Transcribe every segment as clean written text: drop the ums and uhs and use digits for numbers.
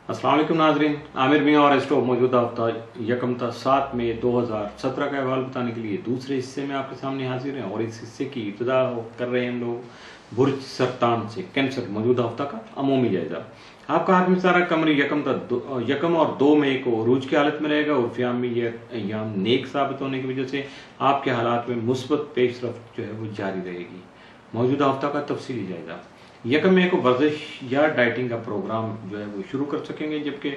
अस्सलाम वालेकुम नाजरीन, आमिर मियाँ और एस्ट्रो मौजूदा हफ्ता यकम था 7 मई 2017 का अहवाल बताने के लिए दूसरे हिस्से में आपके सामने हाजिर हैं। और इस हिस्से की इब्तिदा कर रहे हैं हम लोग बुर्ज सरतान से कैंसर मौजूदा हफ्ता का अमूमी जायजा। आपका हाथ में सारा कमर यकम और 2 मई को अरूज की हालत में रहेगा और फ़ियाम में यह अय्याम नेक साबित होने की वजह से आपके हालात में मुस्बत पेशरफ्त जो है वो जारी रहेगी। मौजूदा हफ्ता का तफसीली जायजा। यकम मई को वर्जिश या डाइटिंग का प्रोग्राम जो है वो शुरू कर सकेंगे, जबकि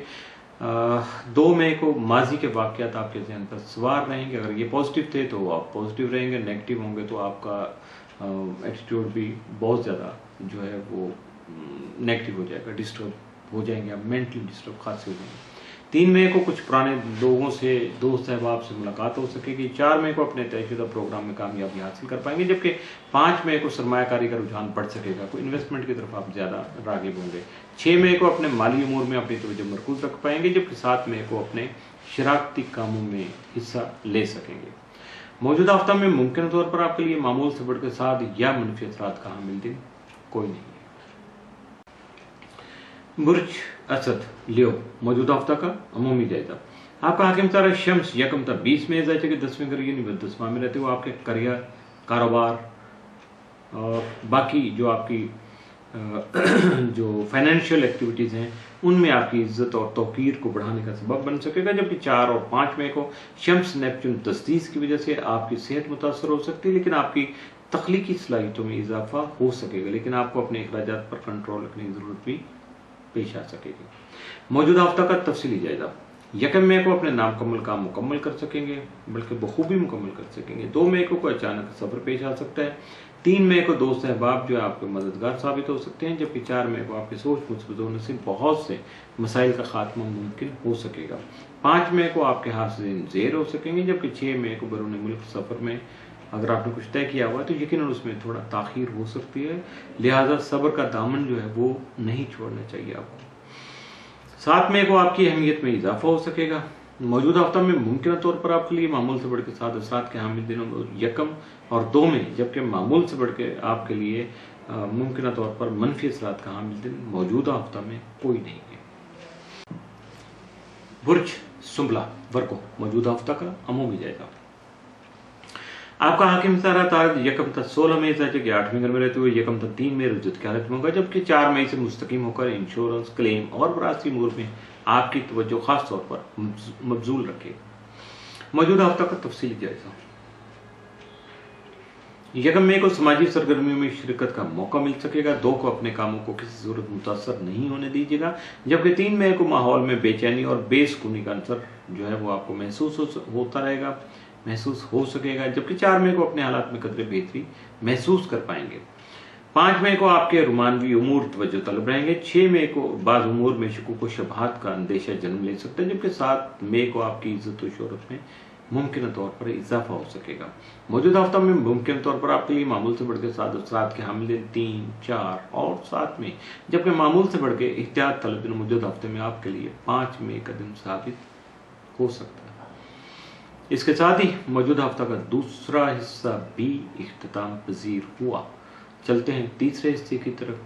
2 मई को माजी के वाक़यात आपके जहन पर सवार रहेंगे। अगर ये पॉजिटिव थे तो आप पॉजिटिव रहेंगे, नेगेटिव होंगे तो आपका एटीट्यूड भी बहुत ज़्यादा जो है वो नेगेटिव हो जाएगा, डिस्टर्ब हो जाएंगे, आप मेंटली डिस्टर्ब खास हो जाएंगे। 3 मई को कुछ पुराने लोगों से, दोस्त अहबाब से मुलाकात हो सकेगी। 4 मई को अपने तयशुदा प्रोग्राम में कामयाबी हासिल कर पाएंगे, जबकि 5 मई को सरमायाकारी का रुझान बढ़ सकेगा, कोई इन्वेस्टमेंट की तरफ आप ज़्यादा राग़िब होंगे। 6 मई को अपने माली उमूर में अपनी तवज्जो मरकूज़ रख पाएंगे, जबकि 7 मई को अपने शरारती कामों में हिस्सा ले सकेंगे। मौजूदा हफ्ता में मुमकिन तौर पर आपके लिए मामूल से बढ़कर साद या मनफी असरात का हामिल दिन कोई नहीं है। बुर्ज असद लियो मौजूदा हफ्ता का अमूमी जायजा। आपका हाकिम तारा शम्स यकम था 20 मई जायचे के 10वें घर यानी 10वां में रहते हुए आपके करियर, कारोबार और बाकी जो आपकी जो फाइनेंशियल एक्टिविटीज़ हैं उनमें आपकी इज्जत और तौकीर को बढ़ाने का सबब बन सकेगा। जबकि 4 और 5 मई को शम्स नेपच्यून तस्दीस की वजह से आपकी सेहत मुतासर हो सकती है, लेकिन आपकी तख्लीकी सलाहियतों में इजाफा हो सकेगा, लेकिन आपको अपने अखराजात पर कंट्रोल रखने की ज़रूरत भी पेश आ सकेगी। मौजूदा हफ्ता का तफसीली जायजा। यकम मई को अपने नामुकम्मल काम मुकम्मल कर सकेंगे, बल्कि बखूबी मुकम्मल कर सकेंगे। 2 मई को कोई अचानक सफर पेश आ सकता है। 3 मई को दोस्त अहबाब जो है आपके मददगार साबित हो सकते हैं, जबकि 4 मई को आपकी सोच मुस्बत होने से बहुत से मसाइल का खात्मा मुमकिन हो सकेगा। 5 मई को आपके हासिल ज़ेर हो सकेंगे, जबकि 6 मई को बैरून मुल्क सफ़र में अगर आपने कुछ तय किया हुआ है तो यकीनन उसमें थोड़ा ताख़ीर हो सकती है, लिहाजा सब्र का दामन जो है वो नहीं छोड़ना चाहिए आपको। 7 मई को आपकी अहमियत में इजाफा हो सकेगा। मौजूदा हफ्ता में मुमकिन तौर पर आपके लिए मामूल से बढ़ के 7 असरात के हामिल दिनों में यकम और 2 मई, जबकि मामूल से बढ़ के आपके लिए मुमकिन तौर पर मनफी असरात का हामिल दिन मौजूदा हफ्ता में कोई नहीं है। बुर्ज सुंबला वर्गो मौजूदा हफ्ता का अमूमी जायजा। आपका हाकिम सारा तारद यकम तक 16 मई से के 8वें घर में रहते हुए यकम तक 3 मई रुजत की हालत में होगा, जबकि 4 मई से मुस्तकीम होकर इंश्योरेंस, क्लेम और वरासती उमूर में आपकी तवज्जो खास तौर पर मबजूल रखेगा। मौजूदा हफ्ता का तफसीली जायजा। यकम मई को समाजी सरगर्मियों में शिरकत का मौका मिल सकेगा। 2 को अपने कामों को किसी सूरत मुतासर नहीं होने दीजिएगा, जबकि 3 मई को माहौल में बेचैनी और बेसुकूनी का अंसर जो है वो आपको महसूस हो सकेगा, जबकि 4 मई को अपने हालात में कदरे बेहतरी महसूस कर पाएंगे। 5 मई को आपके रुमानवी उमूर तवज्जो तलब रहेंगे। 6 मई को बाज़ उमूर में शकूक व शबहात का अंदेशा जन्म ले सकता है, जबकि 7 मई को आपकी इज्जत व शोहरत में मुमकिन तौर पर इजाफा हो सकेगा। मौजूदा हफ्ता में मुमकिन तौर पर आपके लिए मामूल से बढ़कर 7 असरात के हामिल 3, 4 और 7 मई, जबकि मामूल से बढ़ के एहतियात तलब दिन मौजूदा हफ्ते में आपके लिए 5 मई का दिन साबित हो सकता है। इसके साथ ही मौजूदा हफ्ता का दूसरा हिस्सा भी इख्तिताम पजीर हुआ। चलते हैं तीसरे हिस्से की तरफ।